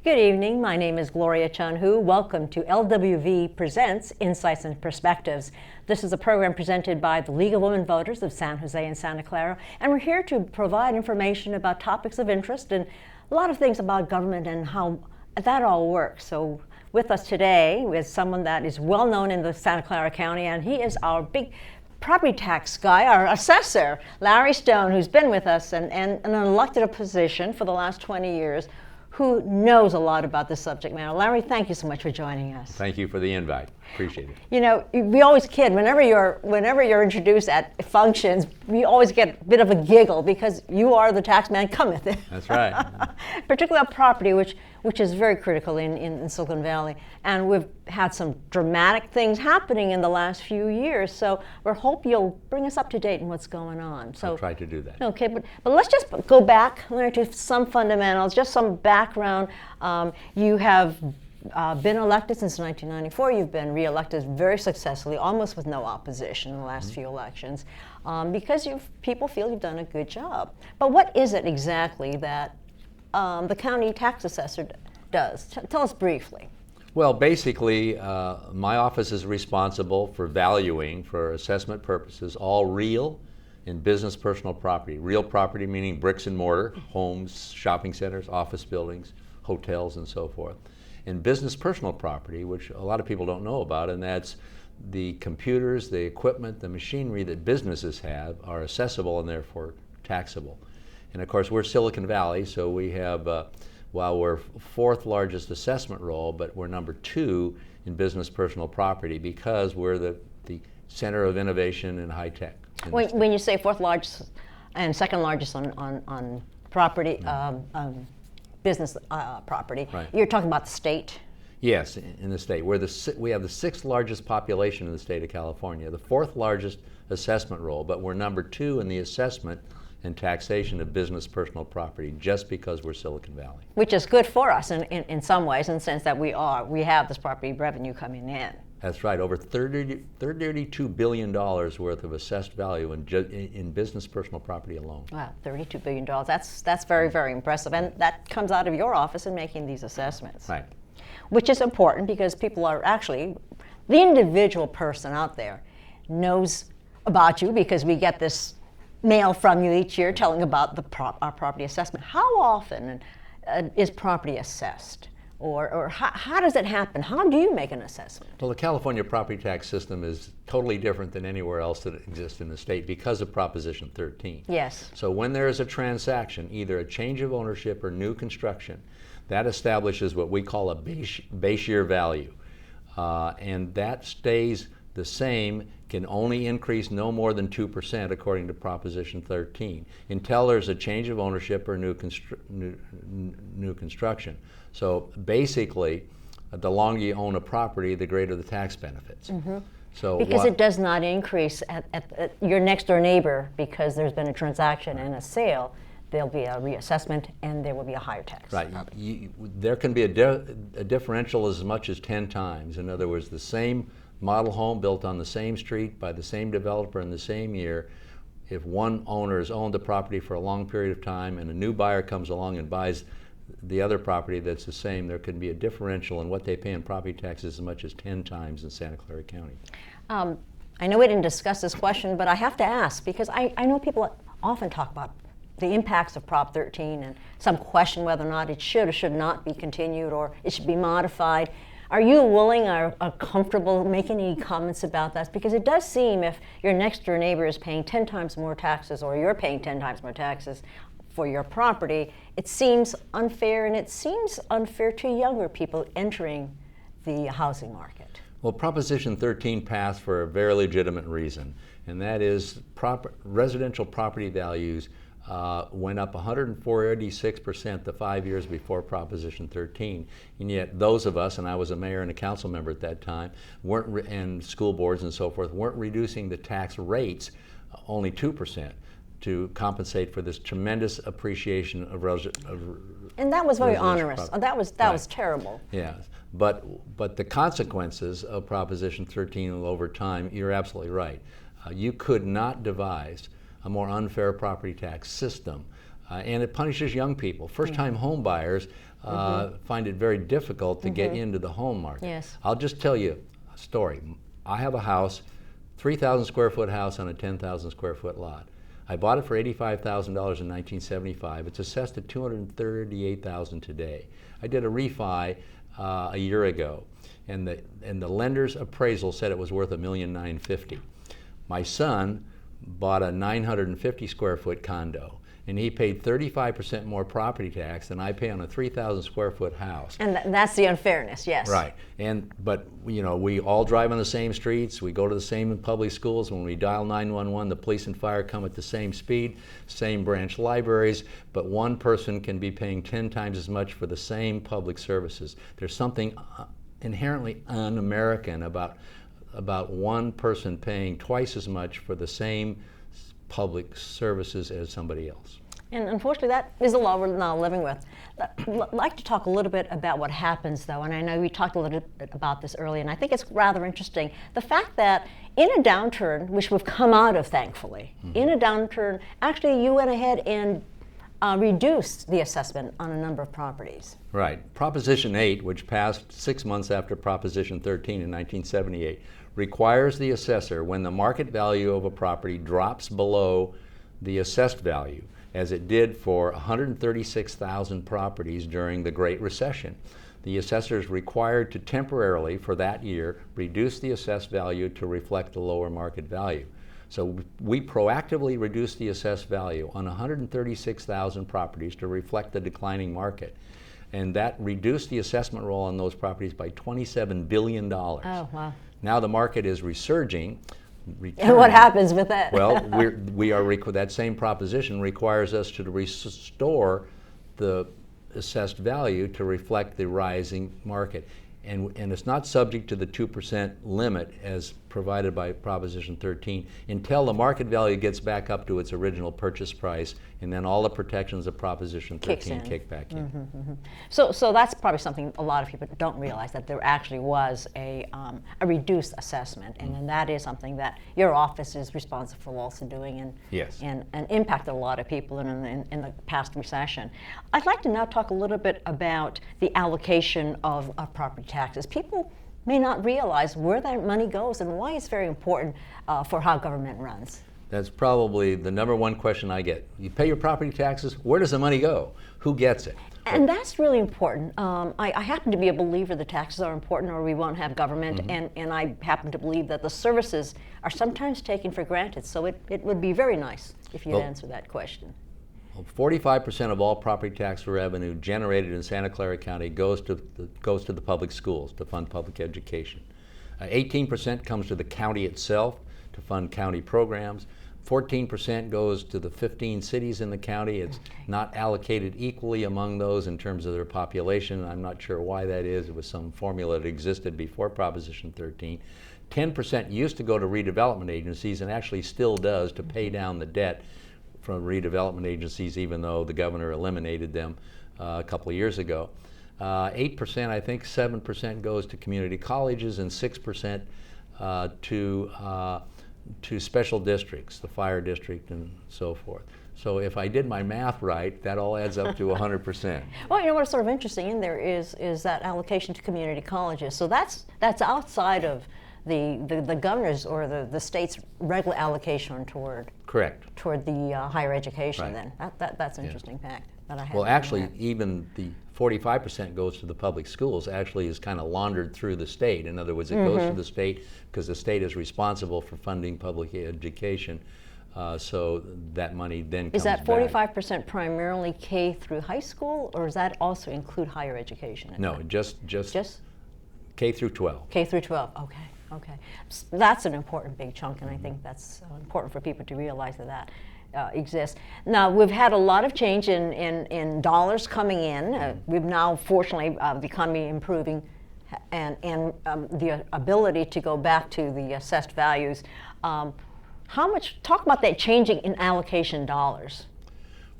Good evening. My name is Gloria Chanhu. Welcome to LWV Presents Insights and Perspectives. This is a program presented by the League of Women Voters of San Jose and Santa Clara, and we're here to provide information about topics of interest and a lot of things about government and how that all works. So with us today is someone that is well known in the Santa Clara County, and he is our big property tax guy, our assessor, Larry Stone, who's been with us and an elected position for the last 20 years, who knows a lot about this subject matter. Larry, thank you so much for joining us. Thank you for the invite. Appreciate it. You know, we always kid, whenever you're introduced at functions, we always get a bit of a giggle because you are the tax man cometh. That's right. Particularly on property, which is very critical in Silicon Valley. And we've had some dramatic things happening in the last few years, so we hope you'll bring us up to date in what's going on. So I'll try to do that. Okay, but let's just go back, Larry, to some fundamentals, just some background. You have been elected since 1994. You've been re-elected very successfully, almost with no opposition in the last few elections, because people feel you've done a good job. But what is it exactly that the county tax assessor does? Tell us briefly. Well, basically, my office is responsible for valuing, for assessment purposes, all real and business personal property. Real property meaning bricks and mortar, homes, shopping centers, office buildings, hotels, and so forth. And business personal property, which a lot of people don't know about, and that's the computers, the equipment, the machinery that businesses have are assessable and therefore taxable. And of course, we're Silicon Valley, so we have, while we're fourth largest assessment role, but we're number 2 in business personal property because we're the center of innovation and high tech. When you say fourth largest and second largest on property, business property, right, you're talking about the state? Yes, in the state. We have the 6th largest population in the state of California, the 4th largest assessment role, but we're number 2 in the assessment and taxation of business personal property just because we're Silicon Valley. Which is good for us in some ways, in the sense that we have this property revenue coming in. That's right, over $32 billion worth of assessed value in business personal property alone. Wow, $32 billion, that's very, very impressive. And that comes out of your office in making these assessments. Right. Which is important because people are actually, the individual person out there knows about you because we get this mail from you each year telling about our property assessment. How often is property assessed? Or how does it happen? How do you make an assessment? Well, the California property tax system is totally different than anywhere else that exists in the state because of Proposition 13. Yes. So when there is a transaction, either a change of ownership or new construction, that establishes what we call a base year value. And that stays the same, can only increase no more than 2% according to Proposition 13 until there's a change of ownership or new construction. So basically, the longer you own a property, the greater the tax benefits. Mm-hmm. So because it does not increase at your next door neighbor because there's been a transaction and a sale, there'll be a reassessment and there will be a higher tax. Right. There can be a differential as much as 10 times. In other words, the same model home built on the same street by the same developer in the same year, if one owner has owned the property for a long period of time and a new buyer comes along and buys the other property that's the same, there can be a differential in what they pay in property taxes as much as 10 times in Santa Clara County. I know we didn't discuss this question, but I have to ask because I know people often talk about the impacts of Prop 13 and some question whether or not it should or should not be continued or it should be modified. Are you willing or comfortable making any comments about that? Because it does seem if your next door neighbor is paying 10 times more taxes or you're paying 10 times more taxes for your property, it seems unfair, and it seems unfair to younger people entering the housing market. Well, Proposition 13 passed for a very legitimate reason, and that is residential property values went up 146% the 5 years before Proposition 13, and yet those of us, and I was a mayor and a council member at that time, and school boards and so forth, weren't reducing the tax rates only 2%. To compensate for this tremendous appreciation of and that was very onerous. That was terrible. Yeah, but the consequences of Proposition 13 over time, you're absolutely right. You could not devise a more unfair property tax system And it punishes young people. First-time home buyers find it very difficult to get into the home market. Yes. I'll just tell you a story. I have a house, 3,000 square foot house on a 10,000 square foot lot. I bought it for $85,000 in 1975. It's assessed at $238,000 today. I did a refi a year ago, and the lender's appraisal said it was worth $1,950,000. My son bought a 950 square foot condo, and he paid 35% more property tax than I pay on a 3,000 square foot house. And that's the unfairness, yes. Right. But you know, we all drive on the same streets. We go to the same public schools. When we dial 911, the police and fire come at the same speed, same branch libraries, but one person can be paying 10 times as much for the same public services. There's something inherently un-American about one person paying twice as much for the same public services as somebody else. And unfortunately, that is the law we're now living with. I'd like to talk a little bit about what happens, though, and I know we talked a little bit about this earlier, and I think it's rather interesting. The fact that in a downturn, which we've come out of, thankfully, in a downturn, actually you went ahead and reduced the assessment on a number of properties. Right. Proposition 8, which passed 6 months after Proposition 13 in 1978, requires the assessor, when the market value of a property drops below the assessed value, as it did for 136,000 properties during the Great Recession. The assessor is required to temporarily, for that year, reduce the assessed value to reflect the lower market value. So we proactively reduced the assessed value on 136,000 properties to reflect the declining market. And that reduced the assessment roll on those properties by $27 billion. Oh, wow. Now the market is resurging. And what happens with that? Well, that same proposition requires us to restore the assessed value to reflect the rising market. And it's not subject to the 2% limit as provided by Proposition 13 until the market value gets back up to its original purchase price, and then all the protections of Proposition 13 kick back in. So that's probably something a lot of people don't realize, that there actually was a reduced assessment, and then that is something that your office is responsible for also doing, and yes, and impacted a lot of people in the past recession. I'd like to now talk a little bit about the allocation of property taxes. People may not realize where that money goes and why it's very important for how government runs. That's probably the number one question I get. You pay your property taxes, where does the money go? Who gets it? And that's really important. I happen to be a believer that taxes are important or we won't have government, and I happen to believe that the services are sometimes taken for granted, so it would be very nice if you'd answer that question. 45% of all property tax revenue generated in Santa Clara County goes to the public schools to fund public education. 18% comes to the county itself to fund county programs. 14% goes to the 15 cities in the county. It's not allocated equally among those in terms of their population. I'm not sure why that is. It was some formula that existed before Proposition 13. 10% used to go to redevelopment agencies and actually still does to pay down the debt from redevelopment agencies, even though the governor eliminated them a couple of years ago. 8%, I think 7% goes to community colleges, and 6% to special districts, the fire district and so forth. So if I did my math right, that all adds up to 100%. Well, you know what's sort of interesting in there is that allocation to community colleges. So that's outside of the governor's or the state's regular allocation toward the higher education. Right. Then that's an interesting fact that I have. Well, actually, even the 45% goes to the public schools actually is kind of laundered through the state. In other words, it goes to the state because the state is responsible for funding public education. So that money then comes back. Is that 45% primarily K through high school, or does that also include higher education? No, just K through 12. K through 12. Okay. That's an important big chunk, and I think that's important for people to realize that exists. Now, we've had a lot of change in dollars coming in. We've now, fortunately, the economy improving, and the ability to go back to the assessed values. Talk about that changing in allocation dollars.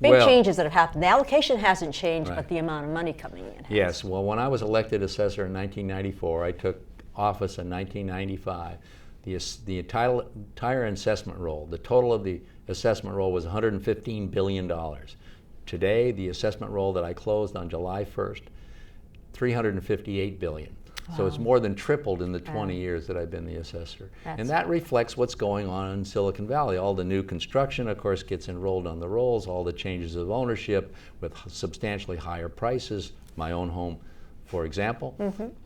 Big changes that have happened. The allocation hasn't changed, but the amount of money coming in has. Yes, well, when I was elected assessor in 1994, I took office in 1995. The entire assessment roll, the total of the assessment roll was $115 billion. today, the assessment roll that I closed on July 1st, $358 billion. Wow. So it's more than tripled in the 20 years that I've been the assessor. And that reflects what's going on in Silicon Valley. All the new construction, of course, gets enrolled on the rolls, all the changes of ownership with substantially higher prices, my own home, for example.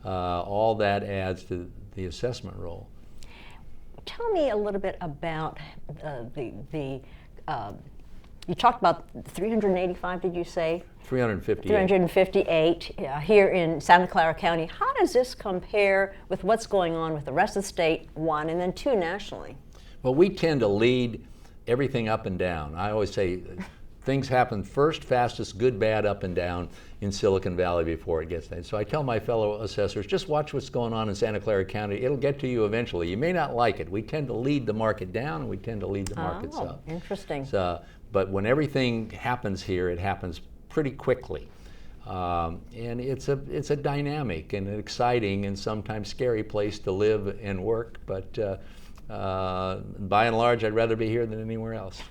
All that adds to the assessment roll. Tell me a little bit about you talked about 385, did you say? 358. 358 here in Santa Clara County. How does this compare with what's going on with the rest of the state, one, and then two nationally? Well, we tend to lead everything up and down. I always say things happen first, fastest, good, bad, up and down in Silicon Valley before it gets there. So I tell my fellow assessors, just watch what's going on in Santa Clara County. It'll get to you eventually. You may not like it. We tend to lead the market down, and we tend to lead the markets up. Interesting. But when everything happens here, it happens pretty quickly. And it's a dynamic and an exciting and sometimes scary place to live and work. But by and large, I'd rather be here than anywhere else.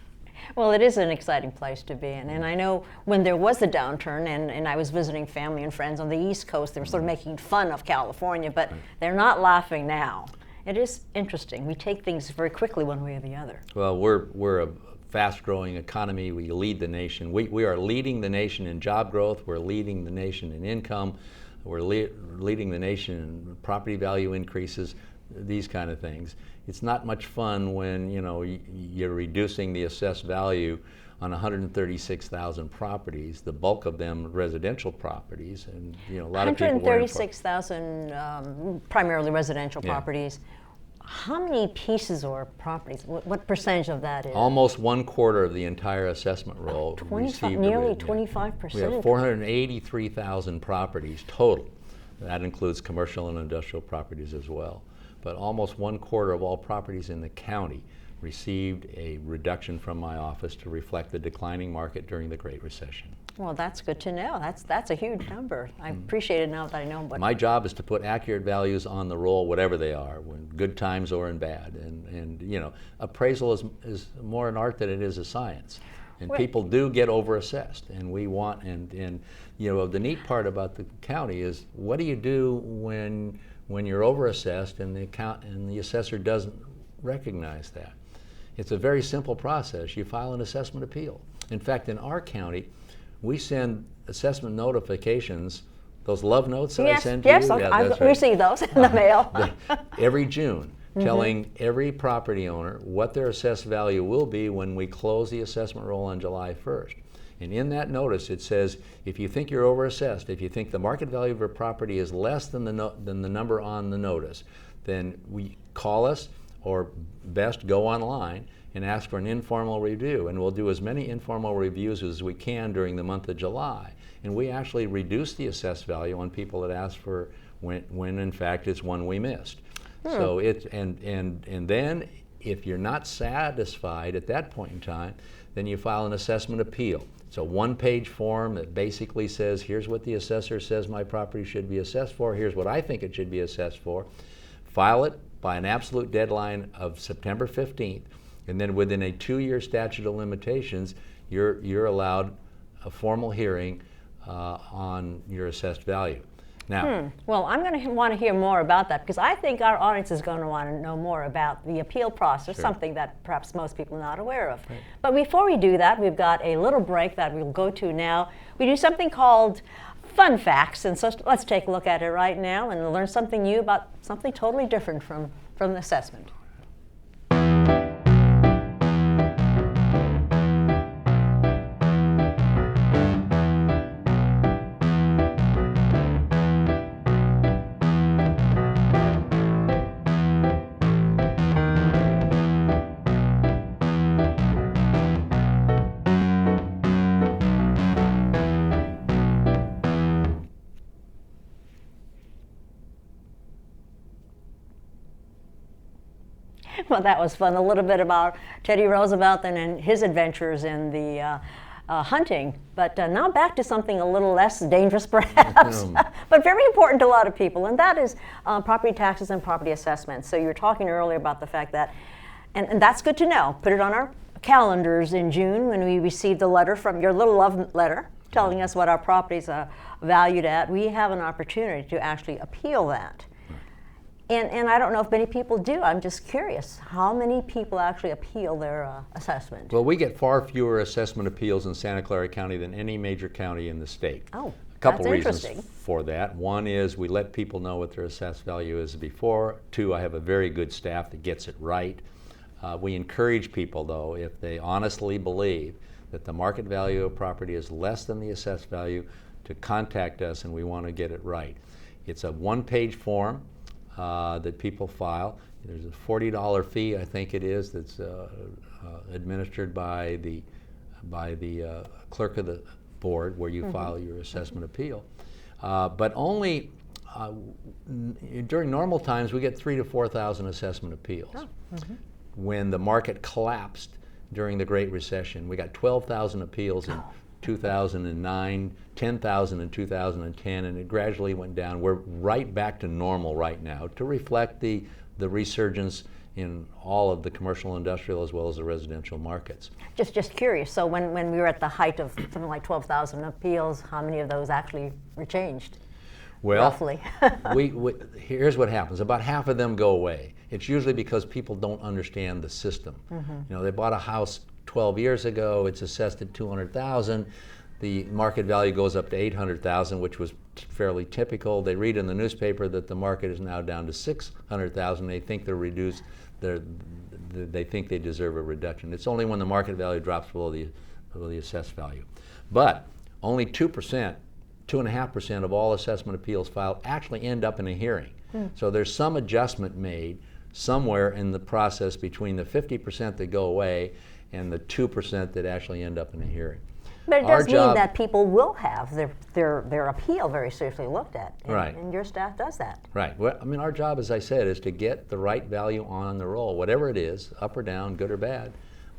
Well, it is an exciting place to be in. And I know when there was a downturn and I was visiting family and friends on the East Coast, they were sort of making fun of California, but they're not laughing now. It is interesting. We take things very quickly one way or the other. Well, we're a fast-growing economy. We lead the nation. We are leading the nation in job growth. We're leading the nation in income. We're leading the nation in property value increases, these kind of things. It's not much fun when you're reducing the assessed value on 136,000 properties, the bulk of them residential properties, and a lot of people. 136,000 primarily residential properties. How many pieces or properties? What percentage of that is? Almost 1/4 of the entire assessment roll. Nearly 25%. We have 483,000 properties total. That includes commercial and industrial properties as well. But almost 1/4 of all properties in the county received a reduction from my office to reflect the declining market during the Great Recession. Well, that's good to know. That's a huge number. I appreciate it now that I know what. My job is to put accurate values on the roll, whatever they are, in good times or in bad. And appraisal is more an art than it is a science. And people do get overassessed, and we want the neat part about the county is, what do you do when you're overassessed and the assessor doesn't recognize that? It's a very simple process. You file an assessment appeal. In fact, in our county, we send assessment notifications, those love notes that I send to you. Yes, I've received those in the mail. Every June, telling every property owner what their assessed value will be when we close the assessment roll on July 1st. And in that notice, it says, if you think you're overassessed, if you think the market value of your property is less than the number on the notice, then we call us, or best go online and ask for an informal review. And we'll do as many informal reviews as we can during the month of July. And we actually reduce the assessed value on people that ask for when in fact it's one we missed. So and then if you're not satisfied at that point in time, then you file an assessment appeal. It's a one-page form that basically says, here's what the assessor says my property should be assessed for, here's what I think it should be assessed for. File it by an absolute deadline of September 15th, and then within a 2-year statute of limitations, you're allowed a formal hearing on your assessed value. Now, well, I'm going to want to hear more about that, because I think our audience is going to want to know more about the appeal process, something that perhaps most people are not aware of. Right. But before we do that, we've got a little break that we'll go to now. We do something called Fun Facts, and so let's take a look at it right now and learn something new about something totally different from the assessment. Well, that was fun. A little bit about Teddy Roosevelt and his adventures in the hunting. But now back to something a little less dangerous, perhaps, but very important to a lot of people, and that is property taxes and property assessments. So you were talking earlier about the fact that, and that's good to know, put it on our calendars in June when we received a letter from your little love letter telling us what our properties are valued at, we have an opportunity to actually appeal that. And I don't know if many people do. I'm just curious, how many people actually appeal their assessment? Well, we get far fewer assessment appeals in Santa Clara County than any major county in the state. Oh, a couple that's reasons interesting. for that. One is we let people know what their assessed value is before. Two, I have a very good staff that gets it right. We encourage people, though, if they honestly believe that the market value of property is less than the assessed value, to contact us, and we want to get it right. It's a one-page form that people file. There's a $40 fee, I think it is, that's administered by the clerk of the board, where you file your assessment appeal. But only during normal times we get 3,000 to 4,000 assessment appeals. Oh. When the market collapsed during the Great Recession, we got 12,000 appeals in 2009, 10,000 in 2010, and it gradually went down. We're right back to normal right now to reflect the resurgence in all of the commercial, industrial, as well as the residential markets. Just curious, so when we were at the height of something like 12,000 appeals, how many of those actually were changed? Well, roughly. Here's what happens. About half of them go away. It's usually because people don't understand the system. You know, they bought a house 12 years ago, it's assessed at 200,000. The market value goes up to 800,000, which was fairly typical. They read in the newspaper that the market is now down to 600,000. They think they're reduced. They think they deserve a reduction. It's only when the market value drops below the assessed value. But only 2.5% of all assessment appeals filed actually end up in a hearing. So there's some adjustment made somewhere in the process between the 50% that go away and the 2% that actually end up in a hearing. But it does mean that people will have their appeal very seriously looked at. And, right. And your staff does that. Right. Well, I mean, our job, as I said, is to get the right value on the roll, whatever it is, up or down, good or bad,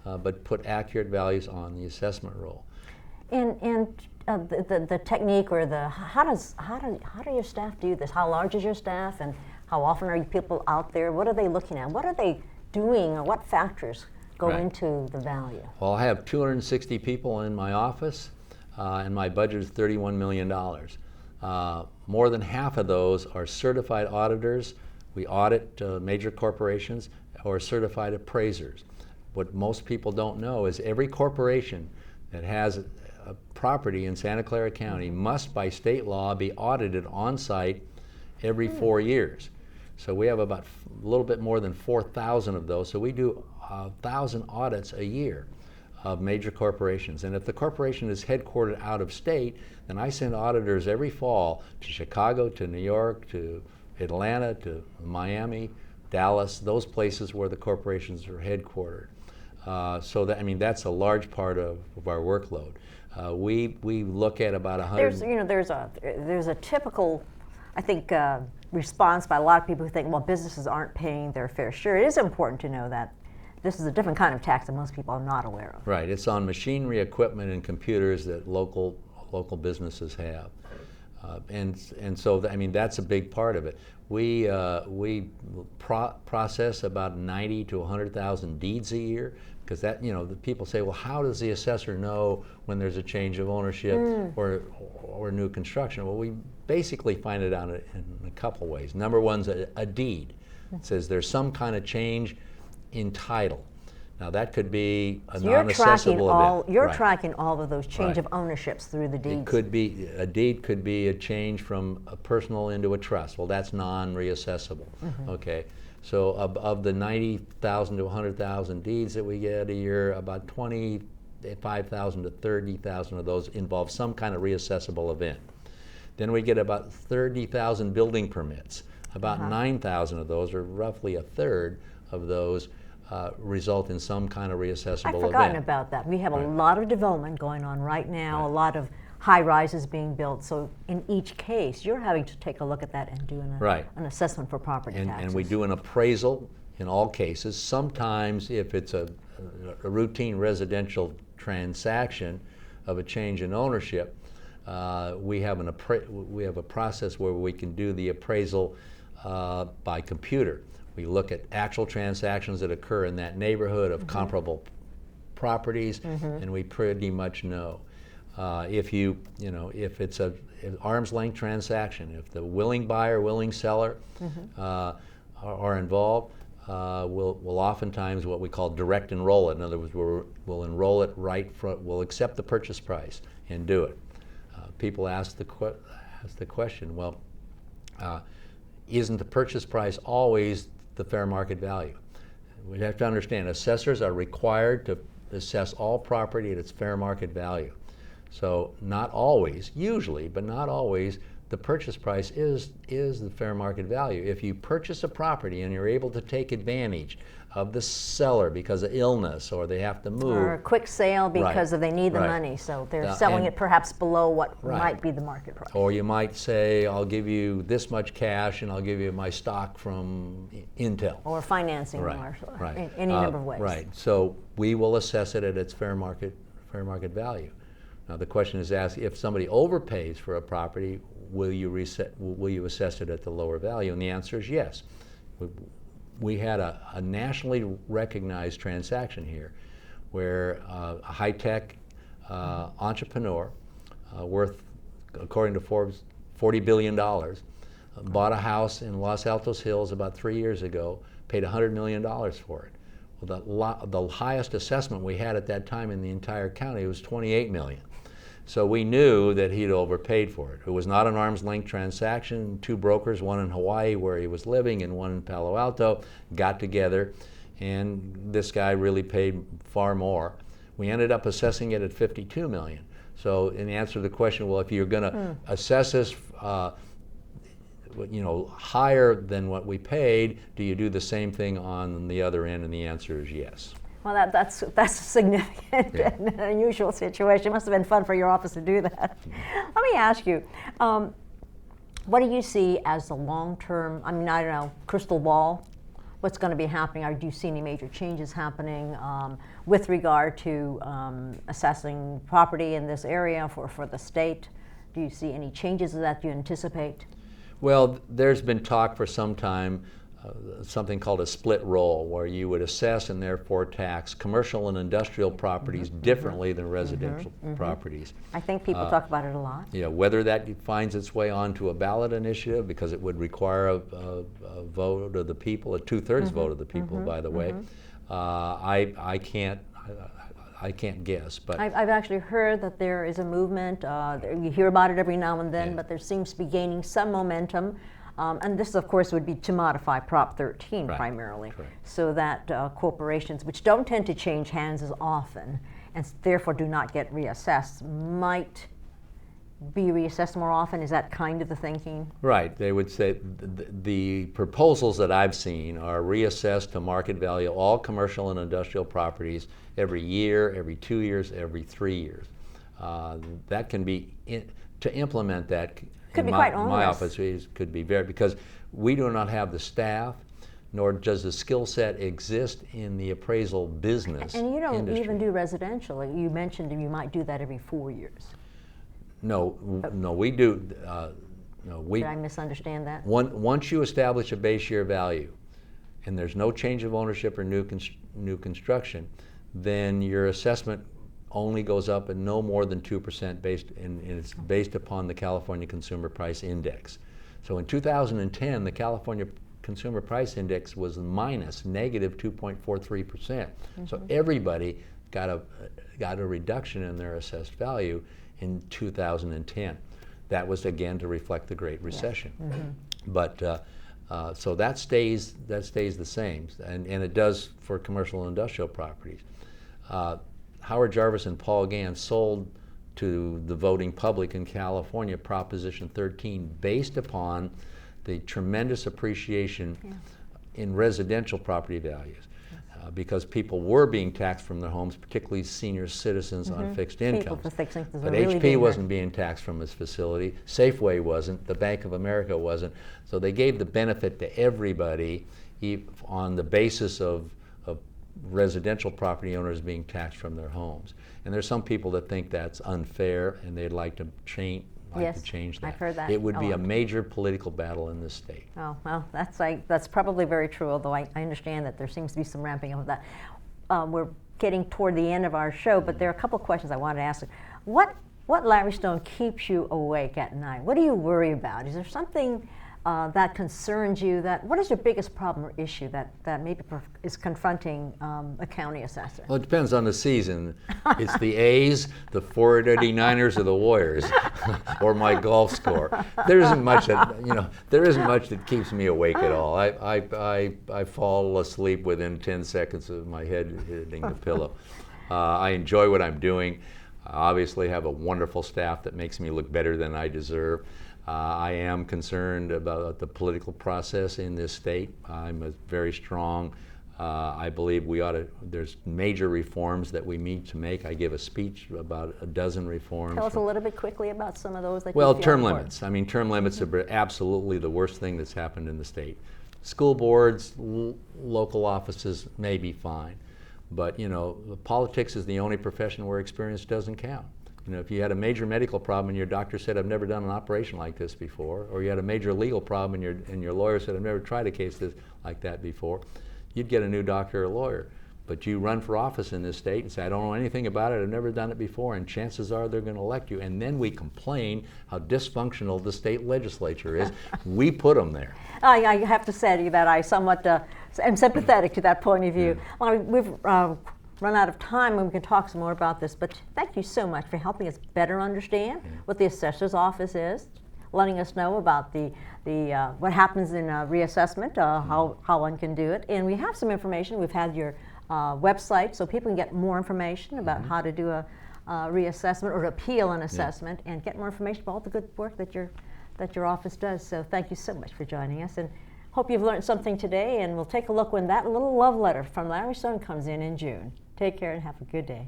but put accurate values on the assessment roll. And the technique, or how do your staff do this? How large is your staff, and how often are you people out there? What are they looking at? What are they doing, or what factors go into the value? Well, I have 260 people in my office, and my budget is $31 million. More than half of those are certified auditors. We audit major corporations, or certified appraisers. What most people don't know is every corporation that has a property in Santa Clara County must, by state law, be audited on site every 4 years. So we have about a little bit more than 4,000 of those. So we do 1,000 audits a year of major corporations. And if the corporation is headquartered out of state, then I send auditors every fall to Chicago, to New York, to Atlanta, to Miami, Dallas, those places where the corporations are headquartered. So that, I mean, that's a large part of our workload. We look at about 100. There's a typical, I think, response by a lot of people who think, well, businesses aren't paying their fair share. It is important to know that this is a different kind of tax that most people are not aware of. Right. It's on machinery, equipment, and computers that local businesses have. And so, I mean, that's a big part of it. We process about 90 to 100,000 deeds a year, because that, you know, the people say, well, how does the assessor know when there's a change of ownership or new construction? Well, we basically find it out in a couple ways. Number one's a deed. It says there's some kind of change in title. Now that could be a non-assessable event. You're tracking all of those change of ownerships through the deeds. It could be, a deed could be a change from a personal into a trust. Well, that's non-reassessable. Okay, so of the 90,000 to 100,000 deeds that we get a year, about 25,000 to 30,000 of those involve some kind of reassessable event. Then we get about 30,000 building permits. About 9,000 of those, or roughly a third of those, result in some kind of reassessable event. I've forgotten about that. We have a lot of development going on right now, a lot of high rises being built. So in each case, you're having to take a look at that and do an assessment for property taxes. And we do an appraisal in all cases. Sometimes if it's a routine residential transaction of a change in ownership, we have a process where we can do the appraisal by computer. We look at actual transactions that occur in that neighborhood of comparable properties, and we pretty much know. If if it's an arm's length transaction, if the willing buyer, willing seller are involved, we'll oftentimes what we call direct enroll it. In other words, we'll enroll it we'll accept the purchase price and do it. People ask the question, well, isn't the purchase price always the fair market value? We have to understand, assessors are required to assess all property at its fair market value. So not always, usually, but not always, the purchase price is the fair market value. If you purchase a property and you're able to take advantage of the seller because of illness, or they have to move, or a quick sale because they need the money, so they're selling it perhaps below what might be the market price. Or you might say, I'll give you this much cash and I'll give you my stock from Intel. Or financing, or any number of ways. Right. So we will assess it at its fair market value. Now the question is asked, if somebody overpays for a property, will you assess it at the lower value? And the answer is yes. We had a nationally recognized transaction here where a high-tech entrepreneur worth, according to Forbes, $40 billion, bought a house in Los Altos Hills about 3 years ago, paid $100 million for it. Well, the highest assessment we had at that time in the entire county was $28 million. So we knew that he'd overpaid for it. It was not an arm's length transaction. Two brokers, one in Hawaii where he was living and one in Palo Alto, got together, and this guy really paid far more. We ended up assessing it at $52 million. So in answer to the question, well, if you're going to assess this higher than what we paid, do you do the same thing on the other end? And the answer is yes. Well, that's a significant and unusual situation. It must have been fun for your office to do that. Let me ask you, what do you see as the long-term, I don't know, crystal ball? What's going to be happening? Or do you see any major changes happening with regard to assessing property in this area for the state? Do you see any changes that you anticipate? Well, there's been talk for some time, something called a split roll, where you would assess and therefore tax commercial and industrial properties differently than residential properties. I think people talk about it a lot. Yeah, whether that finds its way onto a ballot initiative, because it would require a vote of the people, a two-thirds vote of the people, by the way. I can't guess, but I've actually heard that there is a movement. You hear about it every now and then, but there seems to be gaining some momentum. And this, of course, would be to modify Prop 13 primarily, so that corporations, which don't tend to change hands as often and therefore do not get reassessed, might be reassessed more often. Is that kind of the thinking? Right. They would say the proposals that I've seen are reassessed to market value all commercial and industrial properties every year, every 2 years, every 3 years. That can be, to implement that, could be quite onerous. My office could be very, because we do not have the staff, nor does the skill set exist in the appraisal business. And you don't industry. even do residential. You mentioned you might do that every 4 years. No, we do. Did I misunderstand that? Once you establish a base year value, and there's no change of ownership or new construction, then your assessment only goes up at no more than 2% and it's based upon the California Consumer Price Index. So in 2010, the California Consumer Price Index was negative 2.43%. So everybody got a reduction in their assessed value in 2010. That was again to reflect the Great Recession. But so that stays the same, and it does for commercial and industrial properties. Howard Jarvis and Paul Gann sold to the voting public in California Proposition 13 based upon the tremendous appreciation in residential property values, because people were being taxed from their homes, particularly senior citizens on fixed incomes. But HP wasn't being taxed from his facility, Safeway wasn't, the Bank of America wasn't, so they gave the benefit to everybody on the basis of residential property owners being taxed from their homes. And there's some people that think that's unfair and they'd like to change that. I've heard that. It would be a major political battle in this state. Oh, well, that's probably very true, although I understand that there seems to be some ramping up of that. We're getting toward the end of our show, but there are a couple questions I wanted to ask. What Larry Stone keeps you awake at night? What do you worry about? Is there something that concerns you? What is your biggest problem or issue that maybe is confronting a county assessor? Well, it depends on the season. It's the A's, the 489ers, or the Warriors, or my golf score. There isn't much that keeps me awake at all. I fall asleep within 10 seconds of my head hitting the pillow. I enjoy what I'm doing. I obviously have a wonderful staff that makes me look better than I deserve. I am concerned about the political process in this state. I'm very strong. I believe there's major reforms that we need to make. I give a speech about a dozen reforms. Tell us a little bit quickly about some of those that you Well, feel term important. limits. I mean, term limits are absolutely the worst thing that's happened in the state. School boards, local offices may be fine, but politics is the only profession where experience doesn't count. If you had a major medical problem and your doctor said, "I've never done an operation like this before," or you had a major legal problem and your lawyer said, "I've never tried a case like that before," you'd get a new doctor or lawyer. But you run for office in this state and say, "I don't know anything about it, I've never done it before," and chances are they're going to elect you. And then we complain how dysfunctional the state legislature is. We put them there. I have to say that I somewhat am sympathetic to that point of view. Well, we've run out of time and we can talk some more about this, but thank you so much for helping us better understand what the assessor's office is, letting us know about what happens in reassessment, how one can do it. And we have some information. We've had your website so people can get more information about how to do a reassessment or appeal an assessment and get more information about all the good work that your office does. So thank you so much for joining us, and hope you've learned something today, and we'll take a look when that little love letter from Larry Stone comes in June. Take care and have a good day.